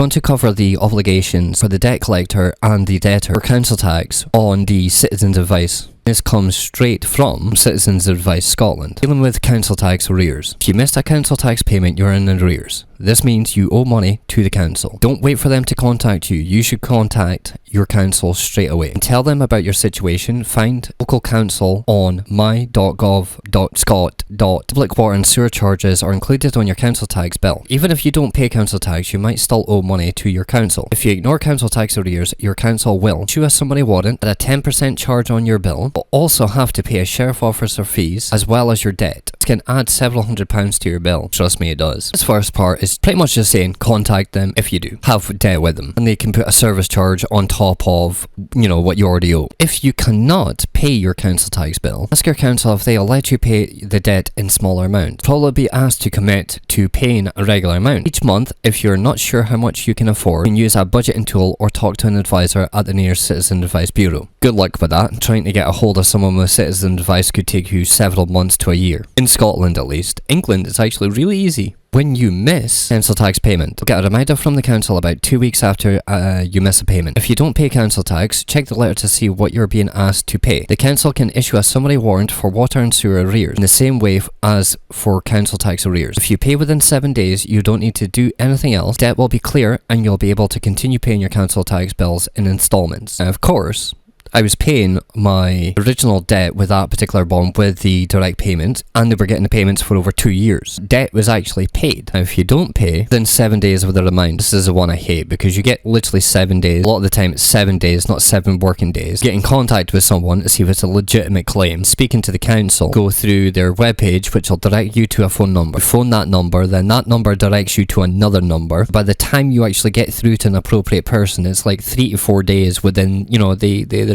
want to cover the obligations for the debt collector and the debtor for council tax on the Citizens Advice. This comes straight from Citizens Advice Scotland. Dealing with council tax arrears. If you missed a council tax payment, you're in arrears. This means you owe money to the council. Don't wait for them to contact you. You should contact your council straight away and tell them about your situation. Find local council on my.gov.scot. Public water and sewer charges are included on your council tax bill. Even if you don't pay council tax, you might still owe money to your council. If you ignore council tax arrears, your council will issue a summary warrant at a 10% charge on your bill, but also have to pay a sheriff officer fees as well as your debt. It can add several £100s to your bill. Trust me, it does. This first part is pretty much just saying contact them if you do have debt with them, and they can put a service charge on top of, what you already owe. If you cannot pay your council tax bill, ask your council if they'll let you pay the debt in smaller amounts. Probably be asked to commit to paying a regular amount. Each month, if you're not sure how much you can afford, you can use a budgeting tool or talk to an advisor at the nearest Citizen Advice Bureau. Good luck with that. Trying to get a hold of someone with Citizen Advice could take you several months to a year. In Scotland at least. England, it's actually really easy. When you miss council tax payment, you'll get a reminder from the council about 2 weeks after you miss a payment. If you don't pay council tax, check the letter to see what you're being asked to pay. The council can issue a summary warrant for water and sewer arrears in the same way as for council tax arrears. If you pay within 7 days, you don't need to do anything else. Debt will be clear and you'll be able to continue paying your council tax bills in installments. Now, of course, I was paying my original debt with that particular bond with the direct payment, and they were getting the payments for over 2 years. Debt was actually paid. Now, if you don't pay, then 7 days with a reminder. This is the one I hate because you get literally 7 days. A lot of the time it's 7 days, not 7 working days. Get in contact with someone to see if it's a legitimate claim. Speaking to the council, go through their webpage, which will direct you to a phone number. You phone that number, then that number directs you to another number. By the time you actually get through to an appropriate person, it's like 3 to 4 days within,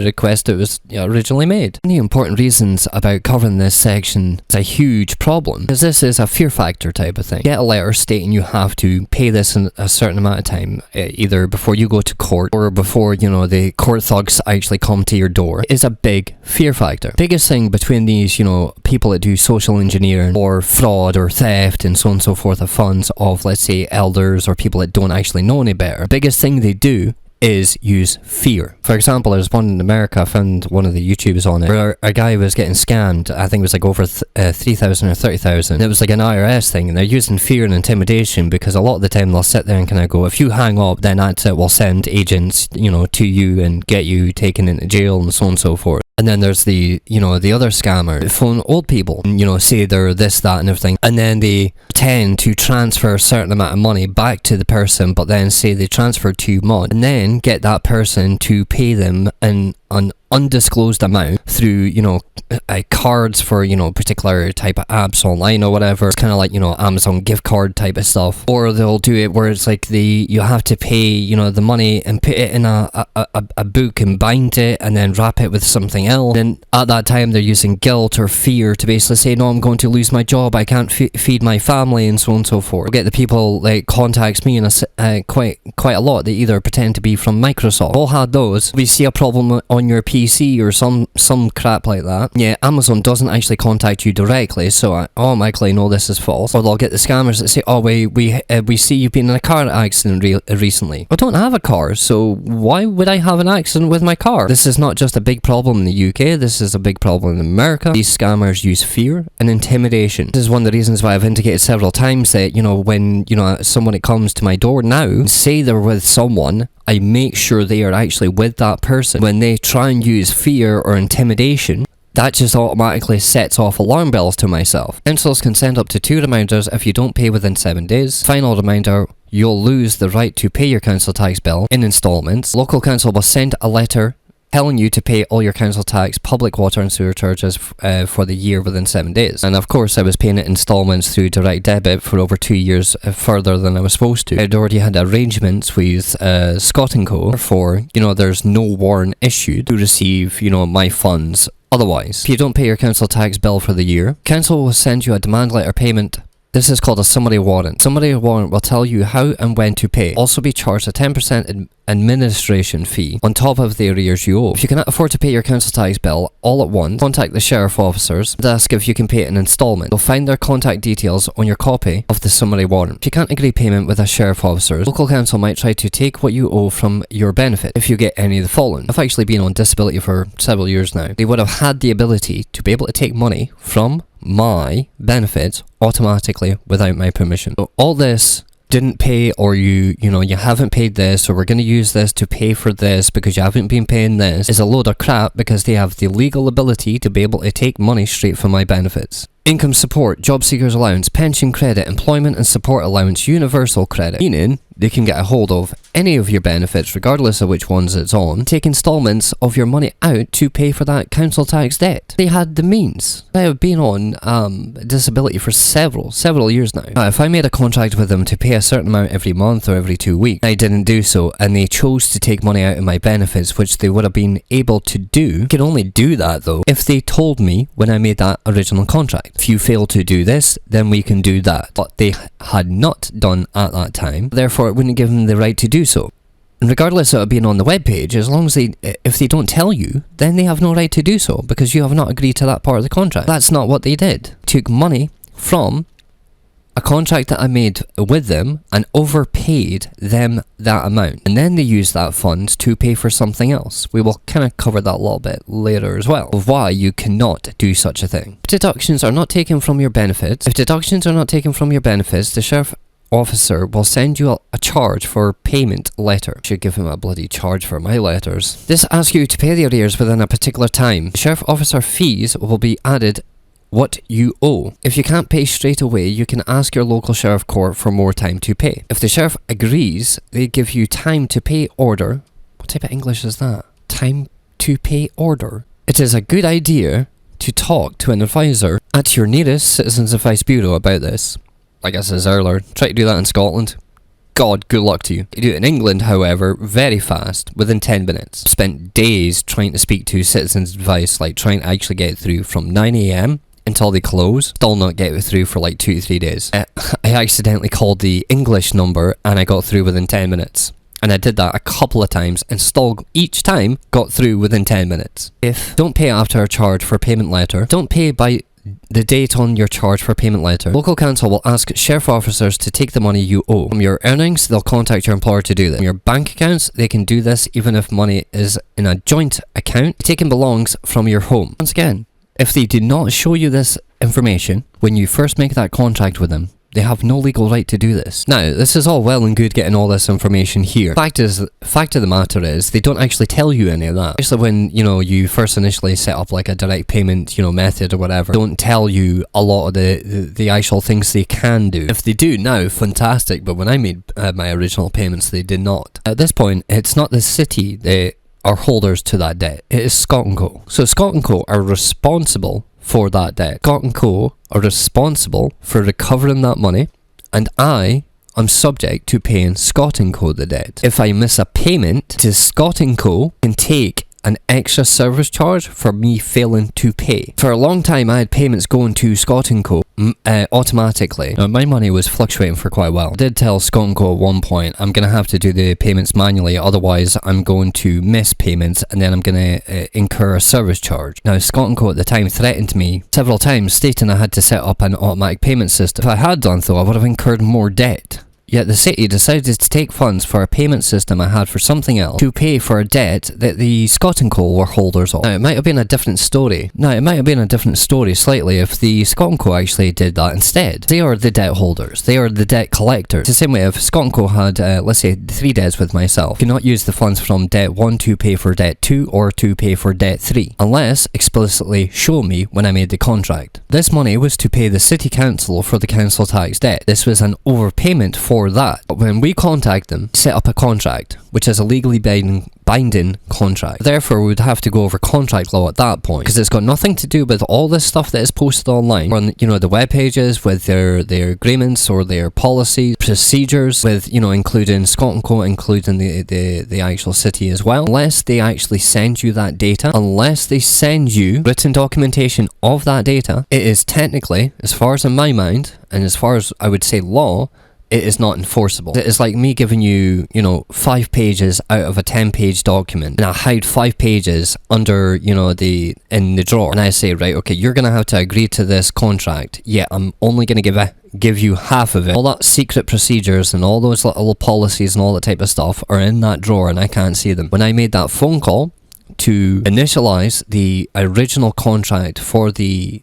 the request that was originally made. The important reasons about covering this section is a huge problem, because this is a fear factor type of thing. Get a letter stating you have to pay this in a certain amount of time, either before you go to court or before, the court thugs actually come to your door, is a big fear factor. Biggest thing between these, people that do social engineering or fraud or theft and so on and so forth of funds of, let's say, elders or people that don't actually know any better, biggest thing they do is use fear. For example, there's one in America, I found one of the YouTubers on it, where a guy was getting scammed. I think it was like over 3,000 or 30,000. It was like an IRS thing, and they're using fear and intimidation because a lot of the time they'll sit there and kind of go, if you hang up, then that's it, we'll send agents, to you and get you taken into jail and so on and so forth. And then there's the other scammer. They phone old people and, say they're this, that and everything. And then they tend to transfer a certain amount of money back to the person, but then say they transferred too much. And then get that person to pay them an undisclosed amount through, cards for, particular type of apps online or whatever. It's kind of like, Amazon gift card type of stuff. Or they'll do it where it's like you have to pay, the money and put it in a book and bind it and then wrap it with something else. And at that time, they're using guilt or fear to basically say, no, I'm going to lose my job. I can't feed my family and so on and so forth. We'll get the people that contacts me quite a lot. They either pretend to be from Microsoft. All had those. We see a problem on your PC or some crap like that. Yeah, Amazon doesn't actually contact you directly, so I automatically know this is false. Or they'll get the scammers that say, oh, we see you've been in a car accident recently. I don't have a car, so why would I have an accident with my car? This is not just a big problem in the UK, this is a big problem in America. These scammers use fear and intimidation. This is one of the reasons why I've indicated several times that, when, someone that comes to my door now, say they're with someone, I make sure they are actually with that person. When they try and use fear or intimidation, that just automatically sets off alarm bells to myself. Councils can send up to 2 reminders if you don't pay within 7 days. Final reminder, you'll lose the right to pay your council tax bill in installments. Local council will send a letter telling you to pay all your council tax, public water and sewer charges for the year within 7 days. And of course, I was paying it installments through direct debit for over 2 years further than I was supposed to. I'd already had arrangements with Scott & Co. for, there's no warrant issued to receive, my funds otherwise. If you don't pay your council tax bill for the year, council will send you a demand letter payment This is called a summary warrant. Summary warrant will tell you how and when to pay. Also be charged a 10% administration fee on top of the arrears you owe. If you cannot afford to pay your council tax bill all at once, contact the sheriff officers and ask if you can pay it in instalment. You'll find their contact details on your copy of the summary warrant. If you can't agree payment with a sheriff officer, local council might try to take what you owe from your benefit if you get any of the following. I've actually been on disability for several years now. They would have had the ability to be able to take money from my benefits automatically without my permission. So all this didn't pay, or you haven't paid this, or we're going to use this to pay for this because you haven't been paying this, is a load of crap, because they have the legal ability to be able to take money straight from my benefits. Income support, job seekers allowance, pension credit, employment and support allowance, universal credit, meaning they can get a hold of any of your benefits regardless of which ones it's on, take installments of your money out to pay for that council tax debt. They had the means. I have been on disability for several years now. If I made a contract with them to pay a certain amount every month or every 2 weeks, I didn't do so, and they chose to take money out of my benefits, which they would have been able to do. You can only do that though if they told me when I made that original contract. If you fail to do this, then we can do that. But they had not done at that time, therefore it wouldn't give them the right to do so. And regardless of it being on the webpage, as long as if they don't tell you, then they have no right to do so, because you have not agreed to that part of the contract. That's not what they did. They took money from a contract that I made with them and overpaid them that amount, and then they used that fund to pay for something else. We will kind of cover that a little bit later as well, of why you cannot do such a thing. If deductions are not taken from your benefits, the sheriff officer will send you a charge for payment letter. Should give him a bloody charge for my letters. This asks you to pay the arrears within a particular time. The sheriff officer fees will be added what you owe. If you can't pay straight away, you can ask your local sheriff court for more time to pay. If the sheriff agrees, they give you time to pay order. What type of English is that? Time to pay order. It is a good idea to talk to an advisor at your nearest Citizens Advice Bureau about this. Like I said earlier, try to do that in Scotland. God, good luck to you. You do it in England, however, very fast, within 10 minutes. Spent days trying to speak to Citizens Advice, like trying to actually get through from 9 AM until they close. Still not get it through for like 2 to 3 days. I accidentally called the English number and I got through within 10 minutes. And I did that a couple of times and still each time got through within 10 minutes. Don't pay after a charge for payment letter. Don't pay by the date on your charge for payment letter. Local council will ask sheriff officers to take the money you owe. From your earnings, they'll contact your employer to do this. From your bank accounts, they can do this even if money is in a joint account. Taken belongs from your home. Once again, if they do not show you this information when you first make that contract with them, they have no legal right to do this. Now, this is all well and good getting all this information here. Fact of the matter is, they don't actually tell you any of that. Especially when, you first initially set up like a direct payment, method or whatever. They don't tell you a lot of the actual things they can do. If they do now, fantastic, but when I made my original payments, they did not. At this point, it's not the city that are holders to that debt. It is Scott & Co. So Scott & Co are responsible for that debt. Scott & Co are responsible for recovering that money, and I am subject to paying Scott & Co the debt. If I miss a payment to Scott & Co, can take an extra service charge for me failing to pay. For a long time I had payments going to Scott & Co automatically. Now, my money was fluctuating for quite a while. I did tell Scott & Co at one point, I'm going to have to do the payments manually, otherwise I'm going to miss payments and then I'm going to incur a service charge. Now, Scott & Co at the time threatened me several times, stating I had to set up an automatic payment system. If I had done so, I would have incurred more debt. Yet the city decided to take funds for a payment system I had for something else to pay for a debt that the Scott & Co were holders of. Now, it might have been a different story. Slightly if the Scott & Co actually did that instead. They are the debt holders. They are the debt collectors. It's the same way if Scott & Co had, let's say, 3 debts with myself, you cannot use the funds from debt 1 to pay for debt 2 or to pay for debt 3, unless explicitly show me when I made the contract. This money was to pay the city council for the council tax debt. This was an overpayment for for that. But when we contact them, set up a contract, which is a legally binding contract. Therefore, we would have to go over contract law at that point, because it's got nothing to do with all this stuff that is posted online on, you know, the web pages with their agreements or their policies, procedures, with, you know, including Scotland Co, including the actual city as well. Unless they actually send you that data, unless they send you written documentation of that data, it is technically, as far as in my mind, and as far as I would say law, it is not enforceable. It is like me giving you, you know, 5 pages out of a 10-page document, and I hide 5 pages under, you know, in the drawer, and I say, right, okay, you're gonna have to agree to this contract. Yeah, I'm only gonna give you half of it. All that secret procedures and all those little policies and all that type of stuff are in that drawer, and I can't see them. When I made that phone call to initialize the original contract for the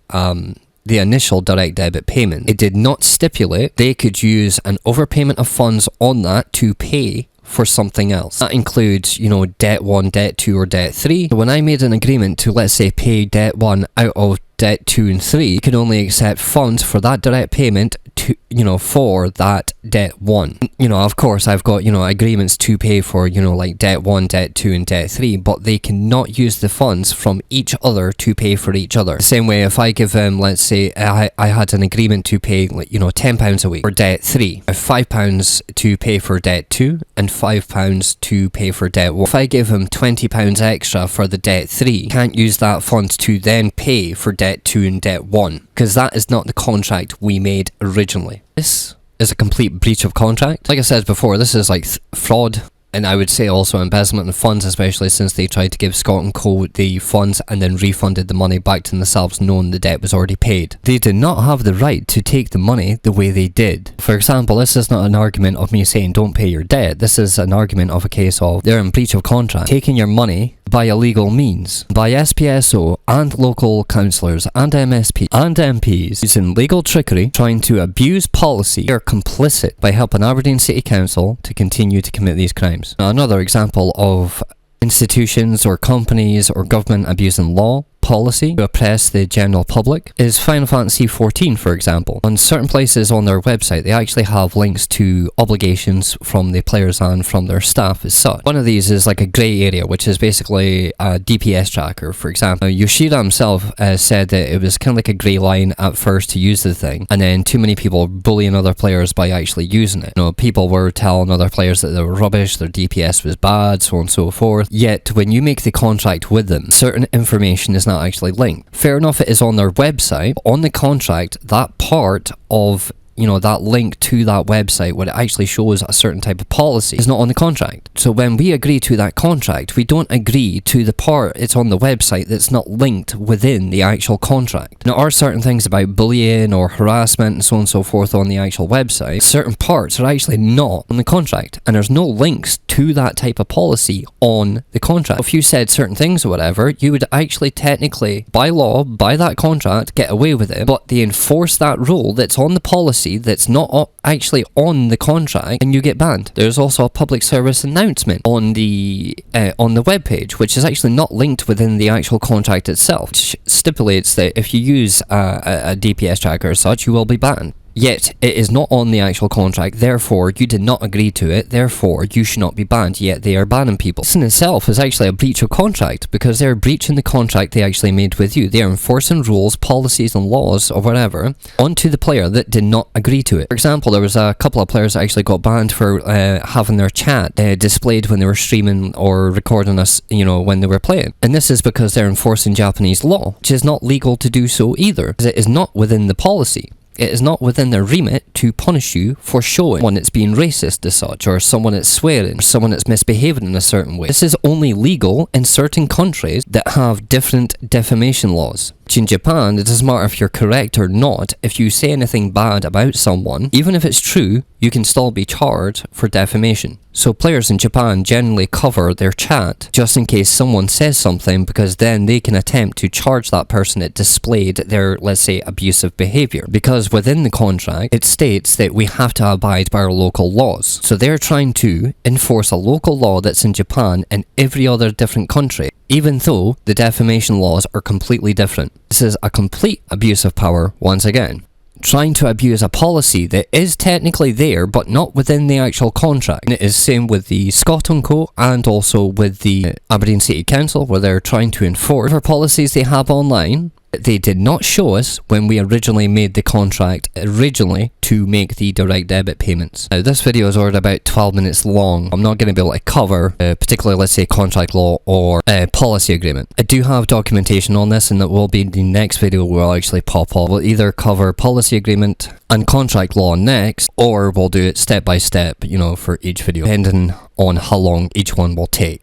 initial direct debit payment, it did not stipulate they could use an overpayment of funds on that to pay for something else. That includes, you know, debt 1, debt 2, or debt 3. So when I made an agreement to, let's say, pay debt 1 out of debt 2 and 3, you can only accept funds for that direct payment to, you know, for that debt 1. You know, of course, I've got, you know, agreements to pay for, you know, like debt 1, debt 2, and debt 3, but they cannot use the funds from each other to pay for each other. The same way, if I give them, let's say, I had an agreement to pay, like, you know, £10 a week for debt 3, £5 to pay for debt 2, and £5 to pay for debt 1. If I give them £20 extra for the debt 3, can't use that funds to then pay for debt 2 and debt 1, because that is not the contract we made originally. This is a complete breach of contract. Like I said before, this is like fraud, and I would say also embezzlement of funds, especially since they tried to give Scotland Co the funds and then refunded the money back to themselves, knowing the debt was already paid. They did not have the right to take the money the way they did. For example, this is not an argument of me saying don't pay your debt. This is an argument of a case of they're in breach of contract, taking your money by illegal means, by SPSO and local councillors and MSP and MPs using legal trickery, trying to abuse policy. They are complicit by helping Aberdeen City Council to continue to commit these crimes. Now, another example of institutions or companies or government abusing law policy to oppress the general public is Final Fantasy XIV, for example. On certain places on their website, they actually have links to obligations from the players and from their staff as such. One of these is like a grey area, which is basically a DPS tracker, for example. Now, Yoshida himself said that it was kind of like a grey line at first to use the thing, and then too many people bullying other players by actually using it. You know, people were telling other players that they were rubbish, their DPS was bad, so on and so forth. Yet, when you make the contract with them, certain information is not actually linked. Fair enough, it is on their website. On the contract, that part of, you know, that link to that website where it actually shows a certain type of policy is not on the contract. So when we agree to that contract, we don't agree to the part it's on the website that's not linked within the actual contract. Now, there are certain things about bullying or harassment and so on and so forth on the actual website. Certain parts are actually not on the contract, and there's no links to that type of policy on the contract. If you said certain things or whatever, you would actually technically, by law, by that contract, get away with it, but they enforce that rule that's on the policy that's not actually on the contract, and you get banned. There's also a public service announcement on the webpage, which is actually not linked within the actual contract itself, which stipulates that if you use a DPS tracker as such, you will be banned. Yet, it is not on the actual contract, therefore you did not agree to it, therefore you should not be banned, yet they are banning people. This in itself is actually a breach of contract, because they're breaching the contract they actually made with you. They are enforcing rules, policies and laws or whatever onto the player that did not agree to it. For example, there was a couple of players that actually got banned for having their chat displayed when they were streaming or recording us, you know, when they were playing. And this is because they're enforcing Japanese law, which is not legal to do so either, because it is not within the policy. It is not within their remit to punish you for showing someone that's being racist as such, or someone that's swearing, or someone that's misbehaving in a certain way. This is only legal in certain countries that have different defamation laws. In Japan, it doesn't matter if you're correct or not. If you say anything bad about someone, even if it's true, you can still be charged for defamation. So players in Japan generally cover their chat just in case someone says something, because then they can attempt to charge that person that displayed their, let's say, abusive behavior. Because within the contract, it states that we have to abide by our local laws. So they're trying to enforce a local law that's in Japan and every other different country, even though the defamation laws are completely different. This is a complete abuse of power once again. trying to abuse a policy that is technically there but not within the actual contract. And it is same with the Scott & Co and also with the Aberdeen City Council, where they're trying to enforce whatever policies they have online. They did not show us when we originally made the contract to make the direct debit payments. Now this video is already about 12 minutes long. I'm not going to be able to cover particularly, let's say, contract law or policy agreement. I do have documentation on this, and that will be the next video where I'll actually pop off. We'll either cover policy agreement and contract law next, or we'll do it step by step, you know, for each video, depending on how long each one will take.